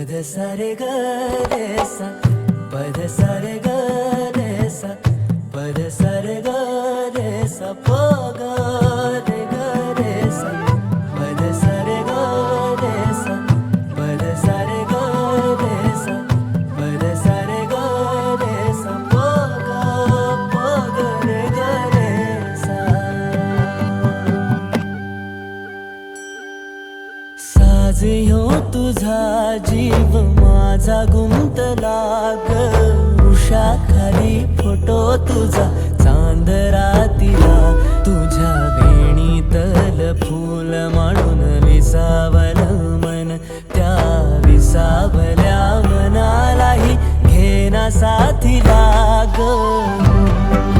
सा रे ग रे सा पद सा रे ग रे सा पद सा रे ग रे सा प ग रे ग रे सा पद सा रे ग रे सा पद सा रे ग रे सा पद सा रे ग रे सा प ग रे ग रे सा साज ह्यो तुझा जीव माझा गुंतला ग उषाखाली फोटो तुझा चांद रातीला तुझ्या वेणीतल फूल म्हणून विसावल मन त्या विसावल्या मनालाही घेना साथीला ग